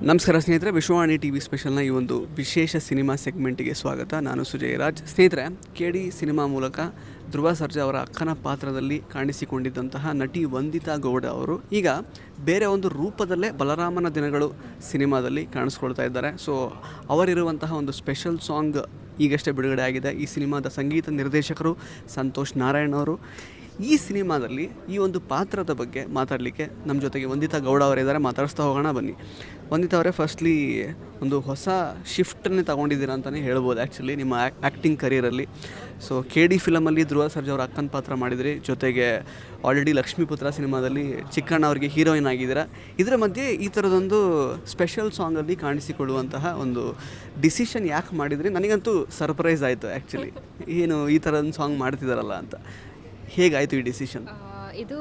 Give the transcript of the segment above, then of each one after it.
ನಮಸ್ಕಾರ ಸ್ನೇಹಿತರೆ, Vishwavani T V ಸ್ಪೆಷಲ್ನ ಈ ಒಂದು ವಿಶೇಷ ಸಿನಿಮಾ ಸೆಗ್ಮೆಂಟಿಗೆ ಸ್ವಾಗತ. ನಾನು ಸುಜಯ್ ರಾಜ್. ಸ್ನೇಹಿತರೆ, KD ಸಿನಿಮಾ ಮೂಲಕ ಧ್ರುವ ಸರ್ಜಾ ಅವರ ಅಕ್ಕನ ಪಾತ್ರದಲ್ಲಿ ಕಾಣಿಸಿಕೊಂಡಿದ್ದಂತಹ ನಟಿ ವಂದಿತಾ ಗೌಡ ಅವರು ಈಗ ಬೇರೆ ಒಂದು ರೂಪದಲ್ಲೇ ಬಲರಾಮನ ದಿನಗಳು ಸಿನಿಮಾದಲ್ಲಿ ಕಾಣಿಸ್ಕೊಳ್ತಾ ಇದ್ದಾರೆ. ಸೊ ಅವರಿರುವಂತಹ ಒಂದು ಸ್ಪೆಷಲ್ ಸಾಂಗ್ ಈಗಷ್ಟೇ ಬಿಡುಗಡೆ ಆಗಿದೆ. ಈ ಸಿನಿಮಾದ ಸಂಗೀತ ನಿರ್ದೇಶಕರು ಸಂತೋಷ್ ನಾರಾಯಣ್ ಅವರು. ಈ ಸಿನಿಮಾದಲ್ಲಿ ಈ ಒಂದು ಪಾತ್ರದ ಬಗ್ಗೆ ಮಾತಾಡಲಿಕ್ಕೆ ನಮ್ಮ ಜೊತೆಗೆ ವಂದಿತಾ ಗೌಡ ಅವರಿದ್ದಾರೆ. ಮಾತಾಡಿಸ್ತಾ ಹೋಗೋಣ ಬನ್ನಿ. ವಂದಿತಾ ಅವರೇ, ಫಸ್ಟ್ಲಿ ಒಂದು ಹೊಸ ಶಿಫ್ಟನ್ನೇ ತೊಗೊಂಡಿದ್ದೀರಾ ಅಂತಲೇ ಹೇಳ್ಬೋದು ಆ್ಯಕ್ಚುಲಿ ನಿಮ್ಮ acting ಕರಿಯರಲ್ಲಿ. So KD ಫಿಲಮಲ್ಲಿ Dhruva Sarja ಅವರ ಅಕ್ಕನ ಪಾತ್ರ ಮಾಡಿದಿರಿ, ಜೊತೆಗೆ ಆಲ್ರೆಡಿ ಲಕ್ಷ್ಮೀಪುತ್ರ ಸಿನಿಮಾದಲ್ಲಿ ಚಿಕ್ಕಣ್ಣ ಅವರಿಗೆ ಹೀರೋಯಿನ್ ಆಗಿದ್ದೀರಾ. ಇದರ ಮಧ್ಯೆ ಈ ಥರದೊಂದು ಸ್ಪೆಷಲ್ ಸಾಂಗಲ್ಲಿ ಕಾಣಿಸಿಕೊಳ್ಳುವಂತಹ ಒಂದು ಡಿಸಿಷನ್ ಯಾಕೆ ಮಾಡಿದ್ರಿ? ನನಗಂತೂ ಸರ್ಪ್ರೈಸ್ ಆಯಿತು ಆ್ಯಕ್ಚುಲಿ, ಏನು ಈ ಥರದೊಂದು ಸಾಂಗ್ ಮಾಡ್ತಿದ್ದಾರಲ್ಲ ಅಂತ. ಹೇಗಾಯಿತು ಈ ಡಿಸಿಷನ್? ಇದು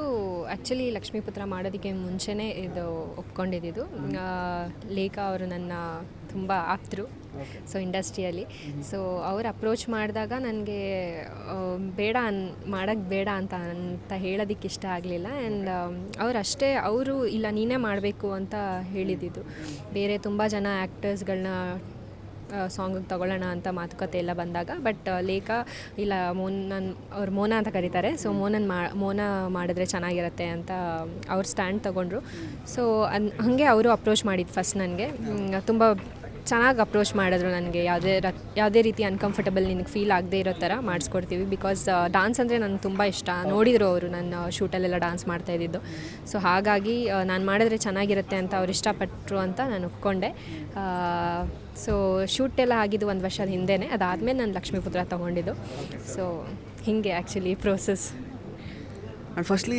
ಆ್ಯಕ್ಚುಲಿ ಲಕ್ಷ್ಮೀಪುತ್ರ ಮಾಡೋದಕ್ಕೆ ಮುಂಚೆನೇ ಇದು ಒಪ್ಕೊಂಡಿದ್ದು. ಲೇಖಾ ಅವರು ನನ್ನ ತುಂಬ ಆಪ್ತರು, ಸೊ ಇಂಡಸ್ಟ್ರಿಯಲ್ಲಿ. ಸೊ ಅವ್ರು ಅಪ್ರೋಚ್ ಮಾಡಿದಾಗ ನನಗೆ ಮಾಡೋಕ್ಕೆ ಬೇಡ ಅಂತ ಹೇಳೋದಕ್ಕೆ ಇಷ್ಟ ಆಗಲಿಲ್ಲ. ಆ್ಯಂಡ್ ಅವರು ಇಲ್ಲ ನೀನೇ ಮಾಡಬೇಕು ಅಂತ ಹೇಳಿದ್ದು. ಬೇರೆ ತುಂಬ ಜನ ಆ್ಯಕ್ಟರ್ಸ್ಗಳನ್ನ ಸಾಂಗಿಗೆ ತೊಗೊಳ್ಳೋಣ ಅಂತ ಮಾತುಕತೆ ಎಲ್ಲ ಬಂದಾಗ, ಬಟ್ ಲೇಖಾ ಇಲ್ಲ ಅವ್ರು ಮೋನಾ ಅಂತ ಕರೀತಾರೆ, ಸೊ ಮೋನಾ ಮಾಡಿದ್ರೆ ಚೆನ್ನಾಗಿರುತ್ತೆ ಅಂತ ಅವ್ರು ಸ್ಟ್ಯಾಂಡ್ ತೊಗೊಂಡ್ರು. ಸೊ ಹಾಗೆ ಅವರು ಅಪ್ರೋಚ್ ಮಾಡಿದ್ದು ಫಸ್ಟ್ ನನಗೆ. ತುಂಬ ಚೆನ್ನಾಗಿ ಅಪ್ರೋಚ್ ಮಾಡಿದ್ರು. ನನಗೆ ಯಾವುದೇ ರೀತಿ ಅನ್ಕಂಫರ್ಟಬಲ್ ನಿನಗೆ ಫೀಲ್ ಆಗದೆ ಇರೋ ಥರ ಮಾಡಿಸ್ಕೊಡ್ತೀವಿ. ಬಿಕಾಸ್ ಡಾನ್ಸ್ ಅಂದರೆ ನನಗೆ ತುಂಬ ಇಷ್ಟ. ನೋಡಿದರು ಅವರು ನನ್ನ ಶೂಟಲ್ಲೆಲ್ಲ ಡಾನ್ಸ್ ಮಾಡ್ತಾಯಿದ್ದು. ಸೊ ಹಾಗಾಗಿ ನಾನು ಮಾಡಿದ್ರೆ ಚೆನ್ನಾಗಿರುತ್ತೆ ಅಂತ ಅವ್ರು ಇಷ್ಟಪಟ್ಟರು ಅಂತ ನಾನು ಒಪ್ಕೊಂಡೆ. ಸೊ ಶೂಟೆಲ್ಲ ಆಗಿದ್ದು 1 ವರ್ಷದ ಹಿಂದೆಯೇ. ಅದಾದಮೇಲೆ ನಾನು ಲಕ್ಷ್ಮೀಪುತ್ರ ತೊಗೊಂಡಿದ್ದು. ಸೊ ಹೀಗೆ ಆ್ಯಕ್ಚುಲಿ ಪ್ರೋಸೆಸ್. ಆ್ಯಂಡ್ ಫಸ್ಟ್ಲಿ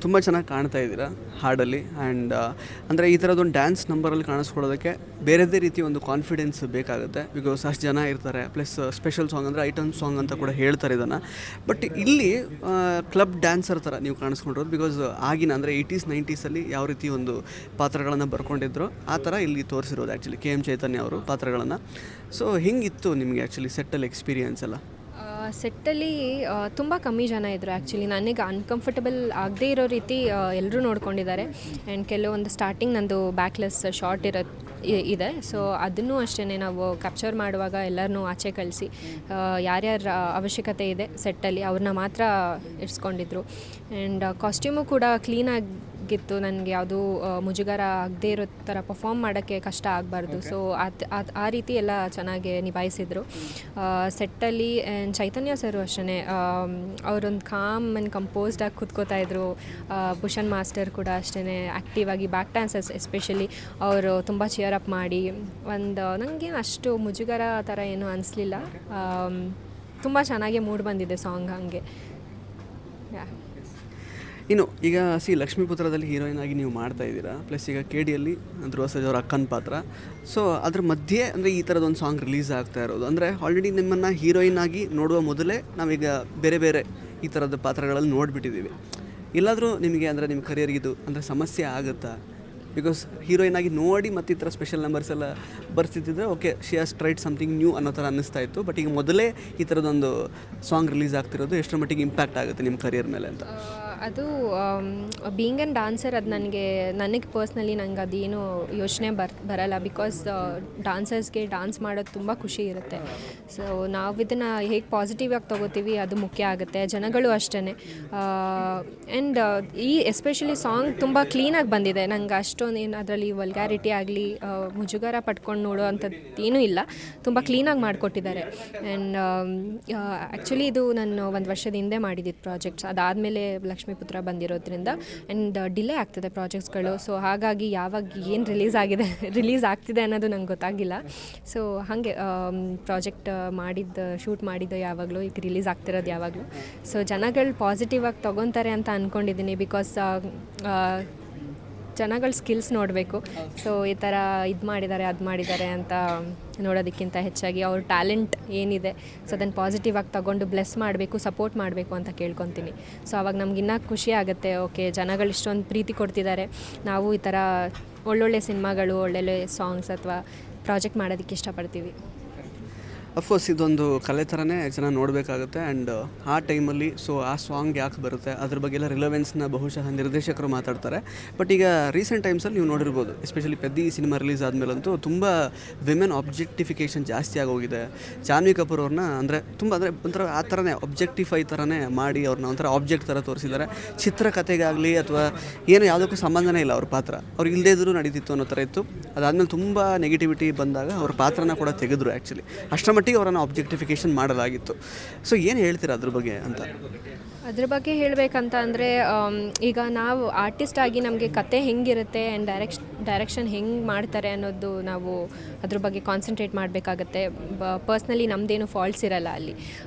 ತುಂಬ ಚೆನ್ನಾಗಿ ಕಾಣ್ತಾ ಇದ್ದೀರಾ ಹಾಡಲ್ಲಿ. ಆ್ಯಂಡ್ ಅಂದರೆ ಈ ಥರದೊಂದು ಡ್ಯಾನ್ಸ್ ನಂಬರಲ್ಲಿ ಕಾಣಿಸ್ಕೊಳ್ಳೋದಕ್ಕೆ ಬೇರೆದೇ ರೀತಿ ಒಂದು ಕಾನ್ಫಿಡೆನ್ಸ್ ಬೇಕಾಗುತ್ತೆ. ಬಿಕಾಸ್ ಅಷ್ಟು ಜನ ಇರ್ತಾರೆ, ಪ್ಲಸ್ ಸ್ಪೆಷಲ್ ಸಾಂಗ್ ಅಂದರೆ ಐಟಮ್ ಸಾಂಗ್ ಅಂತ ಕೂಡ ಹೇಳ್ತಾರೆ ಇದನ್ನು. ಬಟ್ ಇಲ್ಲಿ ಕ್ಲಬ್ ಡ್ಯಾನ್ಸರ್ ಥರ ನೀವು ಕಾಣಿಸ್ಕೊಂಡಿರೋದು. ಬಿಕಾಸ್ ಆಗಿನ ಅಂದರೆ 80s 90s ಯಾವ ರೀತಿ ಒಂದು ಪಾತ್ರಗಳನ್ನು ಬರ್ಕೊಂಡಿದ್ರು ಆ ಥರ ಇಲ್ಲಿ ತೋರಿಸಿರೋದು ಆ್ಯಕ್ಚುಲಿ KM ಚೈತನ್ಯ ಅವರು ಪಾತ್ರಗಳನ್ನು. ಸೊ ಹಿಂಗಿತ್ತು ನಿಮಗೆ ಆ್ಯಕ್ಚುಲಿ ಸೆಟ್ಟಲ್ಲಿ ಎಕ್ಸ್ಪೀರಿಯನ್ಸ್ ಎಲ್ಲ? ಸೆಟ್ಟಲ್ಲಿ ತುಂಬ ಕಮ್ಮಿ ಜನ ಇದ್ದರು ಆ್ಯಕ್ಚುಲಿ. ನನಗೆ ಅನ್ಕಂಫರ್ಟಬಲ್ ಆಗದೇ ಇರೋ ರೀತಿ ಎಲ್ಲರೂ ನೋಡ್ಕೊಂಡಿದ್ದಾರೆ. ಆ್ಯಂಡ್ ಕೆಲವೊಂದು ಸ್ಟಾರ್ಟಿಂಗ್ ನಂದು ಬ್ಯಾಕ್ಲೆಸ್ ಶಾರ್ಟ್ ಇದೆ. ಸೊ ಅದನ್ನು ಅಷ್ಟೇ ನಾವು ಕ್ಯಾಪ್ಚರ್ ಮಾಡುವಾಗ ಎಲ್ಲರನ್ನೂ ಆಚೆ ಕಳಿಸಿ ಯಾರ್ಯಾರ ಅವಶ್ಯಕತೆ ಇದೆ ಸೆಟ್ಟಲ್ಲಿ ಅವ್ರನ್ನ ಮಾತ್ರ ಇರಿಸ್ಕೊಂಡಿದ್ರು. ಆ್ಯಂಡ್ ಕಾಸ್ಟ್ಯೂಮು ಕೂಡ ಕ್ಲೀನಾಗಿತ್ತು. ನನಗೆ ಯಾವುದೂ ಮುಜುಗರ ಆಗದೇ ಇರೋ ಥರ ಪರ್ಫಾರ್ಮ್ ಮಾಡೋಕ್ಕೆ ಕಷ್ಟ ಆಗಬಾರ್ದು. ಸೊ ಆ ರೀತಿ ಎಲ್ಲ ಚೆನ್ನಾಗಿ ನಿಭಾಯಿಸಿದರು ಸೆಟ್ಟಲ್ಲಿ. ಆ್ಯಂಡ್ ಚೈತನ್ಯ ಸರು ಅಷ್ಟೇ, ಅವರೊಂದು ಕಾಮ್ ಆ್ಯಂಡ್ ಕಂಪೋಸ್ಡಾಗಿ ಕೂತ್ಕೋತಾಯಿದ್ರು. ಭೂಷಣ್ ಮಾಸ್ಟರ್ ಕೂಡ ಅಷ್ಟೇ ಆ್ಯಕ್ಟಿವ್ ಆಗಿ, ಬ್ಯಾಕ್ ಡ್ಯಾನ್ಸರ್ಸ್ ಎಸ್ಪೆಷಲಿ ಅವರು ತುಂಬ ಚಿಯರ್ ಅಪ್ ಮಾಡಿ ನನಗೇನು ಅಷ್ಟು ಮುಜುಗರ ಆ ಥರ ಏನೂ ಅನಿಸ್ಲಿಲ್ಲ. ತುಂಬ ಚೆನ್ನಾಗೇ ಮೂಡ್ ಬಂದಿದೆ ಸಾಂಗ್ ಹಾಗೆ. ಇನ್ನು ಈಗ ಲಕ್ಷ್ಮೀಪುತ್ರದಲ್ಲಿ ಹೀರೋಯಿನ್ ಆಗಿ ನೀವು ಮಾಡ್ತಾ ಇದ್ದೀರಾ, ಪ್ಲಸ್ ಈಗ KDಯಲ್ಲಿ ಧ್ರುವ ಸರ್ಜಾ ಅವರ ಅಕ್ಕನ ಪಾತ್ರ. ಸೊ ಅದ್ರ ಮಧ್ಯೆ ಅಂದರೆ ಈ ಥರದೊಂದು ಸಾಂಗ್ ರಿಲೀಸ್ ಆಗ್ತಾ ಇರೋದು ಅಂದರೆ ಆಲ್ರೆಡಿ ನಿಮ್ಮನ್ನು ಹೀರೋಯಿನ್ ಆಗಿ ನೋಡುವ ಮೊದಲೇ ನಾವೀಗ ಬೇರೆ ಬೇರೆ ಈ ಥರದ ಪಾತ್ರಗಳಲ್ಲಿ ನೋಡಿಬಿಟ್ಟಿದ್ದೀವಿ. ಎಲ್ಲಾದರೂ ನಿಮಗೆ ಅಂದರೆ ನಿಮ್ಮ ಕರಿಯರ್ಗಿದು ಅಂದರೆ ಸಮಸ್ಯೆ ಆಗುತ್ತಾ? ಬಿಕಾಸ್ ಹೀರೋಯಿನ್ ಆಗಿ ನೋಡಿ ಮತ್ತು ಈ ಥರ ಸ್ಪೆಷಲ್ ನಂಬರ್ಸ್ ಎಲ್ಲ ಬರ್ತಿದ್ದರೆ okay, she has tried something new ಅನ್ನೋ ಥರ ಅನ್ನಿಸ್ತಾ ಇತ್ತು. ಬಟ್ ಈಗ ಮೊದಲೇ ಈ ಥರದೊಂದು ಸಾಂಗ್ ರಿಲೀಸ್ ಆಗ್ತಿರೋದು ಎಷ್ಟರ ಮಟ್ಟಿಗೆ ಇಂಪ್ಯಾಕ್ಟ್ ಆಗುತ್ತೆ ನಿಮ್ಮ ಕರಿಯರ್ ಮೇಲೆ ಅಂತ? ಅದು ಬೀಯಿಂಗ್ ಆ್ಯನ್ ಡಾನ್ಸರ್ ಅದು ನನಗೆ ಪರ್ಸ್ನಲಿ ನಂಗೆ ಅದೇನು ಯೋಚನೆ ಬರಲ್ಲ. ಬಿಕಾಸ್ ಡಾನ್ಸರ್ಸ್ಗೆ ಡಾನ್ಸ್ ಮಾಡೋದು ತುಂಬ ಖುಷಿ ಇರುತ್ತೆ. ಸೊ ನಾವು ಇದನ್ನು ಹೇಗೆ ಪಾಸಿಟಿವ್ ಆಗಿ ತೊಗೋತೀವಿ ಅದು ಮುಖ್ಯ ಆಗುತ್ತೆ. ಜನಗಳು ಅಷ್ಟೇ. ಆ್ಯಂಡ್ ಈ ಎಸ್ಪೆಷಲಿ ಸಾಂಗ್ ತುಂಬ ಕ್ಲೀನಾಗಿ ಬಂದಿದೆ. ನಂಗೆ ಅಷ್ಟೊಂದು ಏನು ಅದರಲ್ಲಿ ವಲ್ಗ್ಯಾರಿಟಿ ಆಗಲಿ ಮುಜುಗರ ಪಟ್ಕೊಂಡು ನೋಡೋ ಅಂಥದ್ದು ಏನೂ ಇಲ್ಲ. ತುಂಬ ಕ್ಲೀನಾಗಿ ಮಾಡಿಕೊಟ್ಟಿದ್ದಾರೆ. ಆ್ಯಂಡ್ ಆ್ಯಕ್ಚುಲಿ ಇದು ನಾನು 1 ವರ್ಷದ ಹಿಂದೆ ಮಾಡಿದ್ದಿದ್ದು ಪ್ರಾಜೆಕ್ಟ್ಸ್. ಅದಾದಮೇಲೆ ಲಕ್ಷ್ಮೀಪುತ್ರ ಬಂದಿರೋದ್ರಿಂದ ಆ್ಯಂಡ್ ಡಿಲೇ ಆಗ್ತದೆ ಪ್ರಾಜೆಕ್ಟ್ಸ್ಗಳು. ಸೊ ಹಾಗಾಗಿ ಯಾವಾಗ ಏನು ರಿಲೀಸ್ ಆಗ್ತಿದೆ ಅನ್ನೋದು ನಂಗೆ ಗೊತ್ತಾಗಿಲ್ಲ. ಸೊ ಹಾಗೆ ಪ್ರಾಜೆಕ್ಟ್ ಶೂಟ್ ಮಾಡಿದ್ದು ಯಾವಾಗಲೂ, ಈಗ ರಿಲೀಸ್ ಆಗ್ತಿರೋದು ಯಾವಾಗಲೂ. ಸೊ ಜನಗಳು ಪಾಸಿಟಿವ್ ಆಗಿ ತೊಗೊತಾರೆ ಅಂತ ಅಂದ್ಕೊಂಡಿದ್ದೀನಿ. ಬಿಕಾಸ್ ಜನಗಳ ಸ್ಕಿಲ್ಸ್ ನೋಡಬೇಕು. ಸೊ ಈ ಥರ ಇದು ಮಾಡಿದ್ದಾರೆ ಅಂತ ನೋಡೋದಕ್ಕಿಂತ ಹೆಚ್ಚಾಗಿ ಅವ್ರ ಟ್ಯಾಲೆಂಟ್ ಏನಿದೆ ಸೊ ಅದನ್ನು ಪಾಸಿಟಿವ್ ಆಗಿ ತೊಗೊಂಡು ಬ್ಲೆಸ್ ಮಾಡಬೇಕು, ಸಪೋರ್ಟ್ ಮಾಡಬೇಕು ಅಂತ ಕೇಳ್ಕೊತೀನಿ. ಸೊ ಅವಾಗ ನಮಗಿನ್ನೂ ಖುಷಿ ಆಗುತ್ತೆ. ಓಕೆ, ಜನಗಳು ಇಷ್ಟೊಂದು ಪ್ರೀತಿ ಕೊಡ್ತಿದ್ದಾರೆ, ನಾವು ಈ ಥರ ಒಳ್ಳೊಳ್ಳೆ ಸಿನಿಮಾಗಳು, ಒಳ್ಳೊಳ್ಳೆ ಸಾಂಗ್ಸ್ ಅಥವಾ ಪ್ರಾಜೆಕ್ಟ್ ಮಾಡೋದಕ್ಕೆ ಇಷ್ಟಪಡ್ತೀವಿ. ಅಫ್ಕೋರ್ಸ್ ಇದೊಂದು ಕಲೆ ಥರನೇ ಜನ ನೋಡಬೇಕಾಗುತ್ತೆ ಆ್ಯಂಡ್ ಆ ಟೈಮಲ್ಲಿ ಸೊ ಆ ಸಾಂಗ್ ಯಾಕೆ ಬರುತ್ತೆ ಅದ್ರ ಬಗ್ಗೆ ಎಲ್ಲ ರಿಲೆವೆನ್ಸ್ನ ಬಹುಶಃ ನಿರ್ದೇಶಕರು ಮಾತಾಡ್ತಾರೆ. ಬಟ್ ಈಗ ರೀಸೆಂಟ್ ಟೈಮ್ಸಲ್ಲಿ ನೀವು ನೋಡಿರ್ಬೋದು, ಎಸ್ಪೆಷಲಿ ಪೆದ್ದಿ ಸಿನಿಮಾ ರಿಲೀಸ್ ಆದಮೇಲಂತೂ ತುಂಬ ವಿಮೆನ್ ಆಬ್ಜೆಕ್ಟಿಫಿಕೇಷನ್ ಜಾಸ್ತಿ ಆಗೋಗಿದೆ. ಜಾನ್ವಿ ಕಪೂರ್ ಅವ್ರನ್ನ ತುಂಬ ಒಂಥರ ಆ ಥರನೇ ಆಬ್ಜೆಕ್ಟಿಫೈ ಥರನೇ ಮಾಡಿ ಅವ್ರನ್ನ ಒಂಥರ ಆಬ್ಜೆಕ್ಟ್ ಥರ ತೋರಿಸಿದ್ದಾರೆ. ಚಿತ್ರಕಥೆಗಾಗಲಿ ಅಥವಾ ಏನು ಯಾವುದಕ್ಕೂ ಸಂಬಂಧನೇ ಇಲ್ಲ ಅವ್ರ ಪಾತ್ರ, ಅವ್ರು ಇಲ್ಲದೇ ಇದ್ರೂ ನಡೀತಿತ್ತು ಅನ್ನೋ ಥರ ಇತ್ತು. ಅದಾದಮೇಲೆ ತುಂಬ ನೆಗೆಟಿವಿಟಿ ಬಂದಾಗ ಅವ್ರ ಪಾತ್ರನ ಕೂಡ ತೆಗೆದ್ರು. ಆ್ಯಕ್ಚುಲಿ ಅಷ್ಟರ ಮಟ್ಟಿಗೆ ಅವರನ್ನು ಆಬ್ಜೆಕ್ಟಿಫಿಕೇಷನ್ ಮಾಡಲಾಗಿತ್ತು. ಸೊ ಏನು ಹೇಳ್ತೀರಾ ಅದ್ರ ಬಗ್ಗೆ ಅಂತ? ಅದ್ರ ಬಗ್ಗೆ ಹೇಳಬೇಕಂತ ಅಂದರೆ ಈಗ ನಾವು ಆರ್ಟಿಸ್ಟ್ ಆಗಿ ನಮಗೆ ಕತೆ ಹೆಂಗಿರುತ್ತೆ ಆ್ಯಂಡ್ ಡೈರೆಕ್ಷನ್ ಹೆಂಗೆ ಮಾಡ್ತಾರೆ ಅನ್ನೋದು ನಾವು ಅದ್ರ ಬಗ್ಗೆ ಕಾನ್ಸಂಟ್ರೇಟ್ ಮಾಡಬೇಕಾಗತ್ತೆ. ಪರ್ಸ್ನಲಿ ನಮ್ಮದೇನು ಫಾಲ್ಟ್ಸ್ ಇರಲ್ಲ ಅಲ್ಲಿ.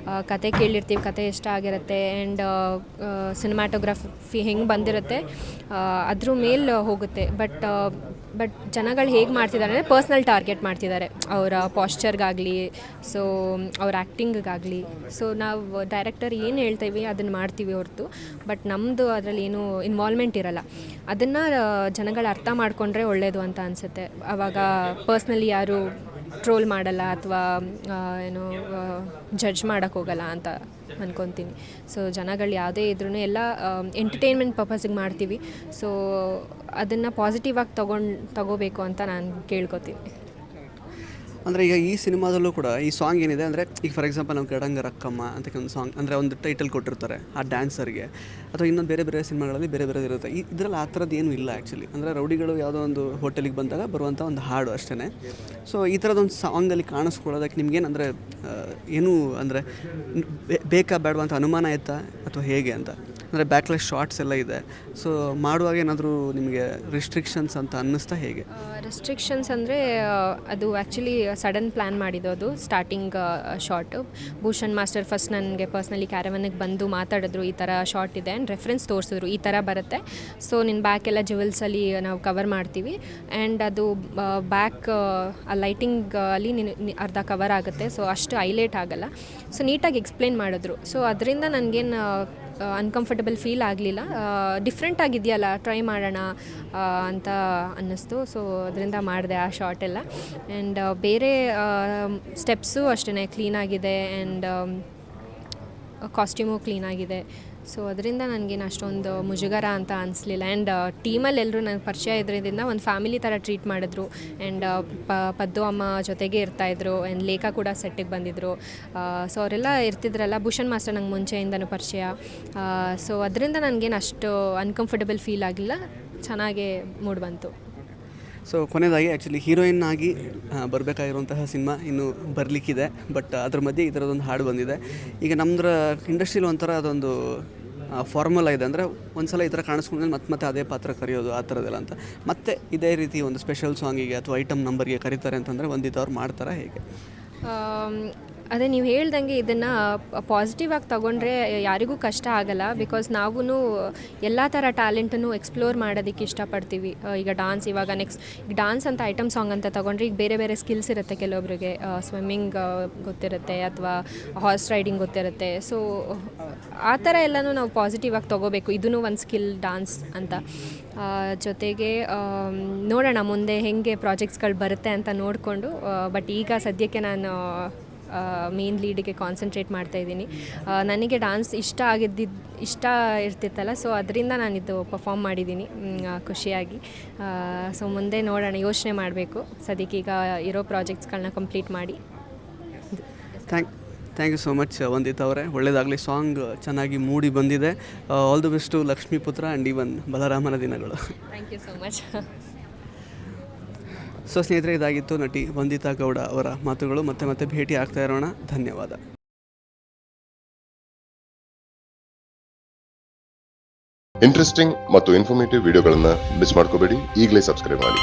ಕತೆ ಕೇಳಿರ್ತೀವಿ, ಕತೆ ಇಷ್ಟ ಆಗಿರುತ್ತೆ ಆ್ಯಂಡ್ ಸಿನಿಮಾಟೋಗ್ರಫಿ ಹೆಂಗೆ ಬಂದಿರುತ್ತೆ ಅದ್ರ ಮೇಲೆ ಹೋಗುತ್ತೆ. ಬಟ್ ಜನಗಳು ಹೇಗೆ ಮಾಡ್ತಿದ್ದಾರೆ ಅಂದರೆ ಪರ್ಸ್ನಲ್ ಟಾರ್ಗೆಟ್ ಮಾಡ್ತಿದ್ದಾರೆ, ಅವರ ಪಾಶ್ಚರ್ಗಾಗಲಿ ಸೊ ಅವ್ರ ಆ್ಯಕ್ಟಿಂಗಿಗಾಗಲಿ. ಸೊ ನಾವು ಡೈರೆಕ್ಟರ್ ಏನು ಹೇಳ್ತೀವಿ ಅದನ್ನು ಮಾಡ್ತೀವಿ ಹೊರತು ಬಟ್ ನಮ್ಮದು ಅದರಲ್ಲಿ ಏನೂ ಇನ್ವಾಲ್ವ್ಮೆಂಟ್ ಇರಲ್ಲ. ಅದನ್ನು ಜನಗಳು ಅರ್ಥ ಮಾಡಿಕೊಂಡ್ರೆ ಒಳ್ಳೆಯದು ಅಂತ ಅನಿಸುತ್ತೆ. ಆವಾಗ ಪರ್ಸ್ನಲಿ ಯಾರು ಟ್ರೋಲ್ ಮಾಡಲ್ಲ ಅಥವಾ ಏನು ಜಡ್ಜ್ ಮಾಡೋಕ್ಕೆ ಹೋಗಲ್ಲ ಅಂತ ಅಂದ್ಕೊತೀನಿ. ಸೊ ಜನಗಳು ಯಾವುದೇ ಇದ್ರೂ ಎಲ್ಲ ಎಂಟರ್ಟೈನ್ಮೆಂಟ್ ಪರ್ಪಸಿಗೆ ಮಾಡ್ತೀವಿ. ಸೊ ಅದನ್ನು ಪಾಸಿಟಿವ್ ಆಗಿ ತಗೋಬೇಕು ಅಂತ ನಾನು ಕೇಳ್ಕೊತೀನಿ. ಅಂದರೆ ಈಗ ಈ ಸಿನಿಮಾದಲ್ಲೂ ಕೂಡ ಈ ಸಾಂಗ್ ಏನಿದೆ ಅಂದರೆ ಈಗ ಫಾರ್ ಎಕ್ಸಾಂಪಲ್ ನಾವು ಗಡಂಗ ರಕ್ಕಮ್ಮ ಅಂತ ಒಂದು ಸಾಂಗ್ ಅಂದರೆ ಒಂದು ಟೈಟಲ್ ಕೊಟ್ಟಿರ್ತಾರೆ ಆ ಡ್ಯಾನ್ಸರ್ಗೆ, ಅಥವಾ ಇನ್ನೊಂದು ಬೇರೆ ಬೇರೆ ಸಿನಿಮಾಗಳಲ್ಲಿ ಬೇರೆ ಬೇರೆ ಇರುತ್ತೆ. ಇದರಲ್ಲಿ ಆ ಥರದ್ದು ಏನೂ ಇಲ್ಲ ಆ್ಯಕ್ಚುಲಿ. ಅಂದರೆ ರೌಡಿಗಳು ಯಾವುದೋ ಒಂದು ಹೋಟೆಲಿಗೆ ಬಂದಾಗ ಬರುವಂಥ ಒಂದು ಹಾಡು ಅಷ್ಟೇ. ಸೊ ಈ ಥರದೊಂದು ಸಾಂಗಲ್ಲಿ ಕಾಣಿಸ್ಕೊಳ್ಳೋದಕ್ಕೆ ನಿಮ್ಗೇನಂದರೆ ಏನೂ ಅಂದರೆ ಬೇಕಾ ಬೇಡವಾ ಅಂತ ಅನುಮಾನ ಆಯ್ತಾ ಅಥವಾ ಹೇಗೆ ಅಂತ? ಅಂದರೆ ಬ್ಯಾಕ್ಲೆಸ್ ಶಾರ್ಟ್ಸ್ ಎಲ್ಲ ಇದೆ. ಸೊ ಮಾಡುವಾಗ ಏನಾದರೂ ನಿಮಗೆ ರಿಸ್ಟ್ರಿಕ್ಷನ್ಸ್ ಅಂತ ಅನ್ನಿಸ್ತಾ ಹೇಗೆ? ರೆಸ್ಟ್ರಿಕ್ಷನ್ಸ್ ಅಂದರೆ ಅದು ಆ್ಯಕ್ಚುಲಿ ಸಡನ್ ಪ್ಲ್ಯಾನ್ ಮಾಡಿದ್ದು starting short. Bhushan master first ನನಗೆ ಪರ್ಸ್ನಲಿ ಕ್ಯಾರವನ್ನಿಗೆ ಬಂದು ಮಾತಾಡಿದ್ರು, ಈ ಥರ ಶಾರ್ಟ್ ಇದೆ ಆ್ಯಂಡ್ ರೆಫರೆನ್ಸ್ ತೋರಿಸಿದ್ರು, ಈ ಥರ ಬರುತ್ತೆ. ಸೊ ನಿನ್ನ ಬ್ಯಾಕ್ ಎಲ್ಲ ಜುವೆಲ್ಸಲ್ಲಿ ನಾವು ಕವರ್ ಮಾಡ್ತೀವಿ ಆ್ಯಂಡ್ ಅದು ಬ್ಯಾಕ್ ಆ ಲೈಟಿಂಗ್ ಅಲ್ಲಿ ಅರ್ಧ ಕವರ್ ಆಗುತ್ತೆ. ಸೊ ಅಷ್ಟು ಹೈಲೈಟ್ ಆಗೋಲ್ಲ. ಸೊ ನೀಟಾಗಿ ಎಕ್ಸ್ಪ್ಲೇನ್ ಮಾಡಿದ್ರು. ಸೊ ಅದರಿಂದ ನನಗೇನು ಅನ್ಕಂಫರ್ಟಬಲ್ ಫೀಲ್ ಆಗಲಿಲ್ಲ. ಡಿಫ್ರೆಂಟ್ ಆಗಿದೆಯಲ್ಲ, ಟ್ರೈ ಮಾಡೋಣ ಅಂತ ಅನ್ನಿಸ್ತು. ಸೊ ಅದರಿಂದ ಮಾಡಿದೆ ಆ ಶಾರ್ಟ್ ಎಲ್ಲ. ಆ್ಯಂಡ್ ಬೇರೆ ಸ್ಟೆಪ್ಸು ಅಷ್ಟೇ ಕ್ಲೀನಾಗಿದೆ ಆ್ಯಂಡ್ ಕಾಸ್ಟ್ಯೂಮು ಕ್ಲೀನಾಗಿದೆ. ಸೊ ಅದರಿಂದ ನನಗೇನು ಅಷ್ಟೊಂದು ಮುಜುಗರ ಅಂತ ಅನಿಸ್ಲಿಲ್ಲ. ಆ್ಯಂಡ್ ಟೀಮಲ್ಲಿ ಎಲ್ಲರೂ ನನಗೆ ಪರಿಚಯ ಇದ್ರಿಂದ ಒಂದು ಫ್ಯಾಮಿಲಿ ಥರ ಟ್ರೀಟ್ ಮಾಡಿದ್ರು. ಆ್ಯಂಡ್ ಪದ್ದು ಅಮ್ಮ ಜೊತೆಗೆ ಇರ್ತಾಯಿದ್ರು ಆ್ಯಂಡ್ ಲೇಖಾ ಕೂಡ ಸೆಟ್ಟಿಗೆ ಬಂದಿದ್ದರು. ಸೊ ಅವರೆಲ್ಲ ಇರ್ತಿದ್ರಲ್ಲ. ಭೂಷಣ್ ಮಾಸ್ಟರ್ ನಂಗೆ ಮುಂಚೆಯಿಂದನೂ ಪರಿಚಯ. ಸೊ ಅದರಿಂದ ನನಗೇನು ಅಷ್ಟು ಅನ್ಕಂಫರ್ಟಬಲ್ ಫೀಲ್ ಆಗಲಿಲ್ಲ, ಚೆನ್ನಾಗೇ ಮೂಡ್ ಬಂತು. ಸೊ ಕೊನೆಯದಾಗಿ ಆ್ಯಕ್ಚುಲಿ ಹೀರೋಯಿನ್ ಆಗಿ ಬರಬೇಕಾಗಿರುವಂತಹ ಸಿನಿಮಾ ಇನ್ನೂ ಬರಲಿಕ್ಕಿದೆ. ಬಟ್ ಅದ್ರ ಮಧ್ಯೆ ಈ ಥರದೊಂದು ಹಾಡು ಬಂದಿದೆ. ಈಗ ನಮ್ಮದ್ರ ಇಂಡಸ್ಟ್ರಿಲಿ ಒಂಥರ ಅದೊಂದು ಫಾರ್ಮುಲಾ ಇದೆ, ಅಂದರೆ ಒಂದು ಸಲ ಈ ಥರ ಕಾಣಿಸ್ಕೊಂಡ್ಮೇಲೆ ಮತ್ತೆ ಅದೇ ಪಾತ್ರ ಕರೆಯೋದು ಆ ಥರದ್ದೆಲ್ಲ ಅಂತ. ಮತ್ತೆ ಇದೇ ರೀತಿ ಒಂದು ಸ್ಪೆಷಲ್ ಸಾಂಗಿಗೆ ಅಥವಾ ಐಟಮ್ ನಂಬರ್ಗೆ ಕರೀತಾರೆ ಅಂತಂದರೆ ಒಂದಿದ್ದವ್ರು ಮಾಡ್ತಾರಾ ಹೇಗೆ? ಅದೇ ನೀವು ಹೇಳ್ದಂಗೆ ಇದನ್ನು ಪಾಸಿಟಿವ್ ಆಗಿ ತೊಗೊಂಡ್ರೆ ಯಾರಿಗೂ ಕಷ್ಟ ಆಗಲ್ಲ. ಬಿಕಾಸ್ ನಾವು ಎಲ್ಲ ಥರ ಟ್ಯಾಲೆಂಟನ್ನು ಎಕ್ಸ್ಪ್ಲೋರ್ ಮಾಡೋದಕ್ಕೆ ಇಷ್ಟಪಡ್ತೀವಿ. ಈಗ ಡಾನ್ಸ್, ಇವಾಗ ನೆಕ್ಸ್ಟ್ ಡಾನ್ಸ್ ಅಂತ ಐಟಮ್ ಸಾಂಗ್ ಅಂತ ತೊಗೊಂಡ್ರೆ ಈಗ ಬೇರೆ ಬೇರೆ ಸ್ಕಿಲ್ಸ್ ಇರುತ್ತೆ. ಕೆಲವೊಬ್ಬರಿಗೆ ಸ್ವಿಮ್ಮಿಂಗ್ ಗೊತ್ತಿರುತ್ತೆ ಅಥವಾ ಹಾರ್ಸ್ ರೈಡಿಂಗ್ ಗೊತ್ತಿರುತ್ತೆ. ಸೊ ಆ ಥರ ಎಲ್ಲನೂ ನಾವು ಪಾಸಿಟಿವ್ ಆಗಿ ತೊಗೋಬೇಕು. ಇದೂ ಒಂದು ಸ್ಕಿಲ್ ಡಾನ್ಸ್ ಅಂತ. ಜೊತೆಗೆ ನೋಡೋಣ ಮುಂದೆ ಹೇಗೆ ಪ್ರಾಜೆಕ್ಟ್ಸ್ಗಳು ಬರುತ್ತೆ ಅಂತ ನೋಡಿಕೊಂಡು. ಬಟ್ ಈಗ ಸದ್ಯಕ್ಕೆ ನಾನು ಮೇನ್ ಲೀಡಿಗೆ ಕಾನ್ಸಂಟ್ರೇಟ್ ಮಾಡ್ತಾಯಿದ್ದೀನಿ. ನನಗೆ ಡಾನ್ಸ್ ಇಷ್ಟ ಇರ್ತಿತ್ತಲ್ಲ. ಸೊ ಅದರಿಂದ ನಾನಿದು ಪರ್ಫಾರ್ಮ್ ಮಾಡಿದ್ದೀನಿ ಖುಷಿಯಾಗಿ. ಸೊ ಮುಂದೆ ನೋಡೋಣ, ಯೋಚನೆ ಮಾಡಬೇಕು. ಸದ್ಯಕ್ಕೆ ಈಗ ಇರೋ ಪ್ರಾಜೆಕ್ಟ್ಸ್ಗಳನ್ನ ಕಂಪ್ಲೀಟ್ ಮಾಡಿ. Thank you so much Vandita ಅವರೇ. ಒಳ್ಳೆಯದಾಗಲಿ. ಸಾಂಗ್ ಚೆನ್ನಾಗಿ ಮೂಡಿ ಬಂದಿದೆ. All the best to Lakshmiputra and even ಬಲರಾಮನ ದಿನಗಳು. Thank you so much. So ಸ್ನೇಹಿತರೆ, ಇದಾಗಿತ್ತು ನಟಿ ವಂದಿತಾ ಗೌಡ ಅವರ ಮಾತುಗಳು. ಮತ್ತೆ ಭೇಟಿ ಆಗ್ತಾ ಇರೋಣ. ಧನ್ಯವಾದ. ಇಂಟ್ರೆಸ್ಟಿಂಗ್ ಮತ್ತು ಇನ್ಫಾರ್ಮೇಟಿವ್ ವಿಡಿಯೋಗಳನ್ನು ಮಿಸ್ ಮಾಡ್ಕೋಬೇಡಿ. ಈಗಲೇ ಸಬ್ಸ್ಕ್ರೈಬ್ ಮಾಡಿ.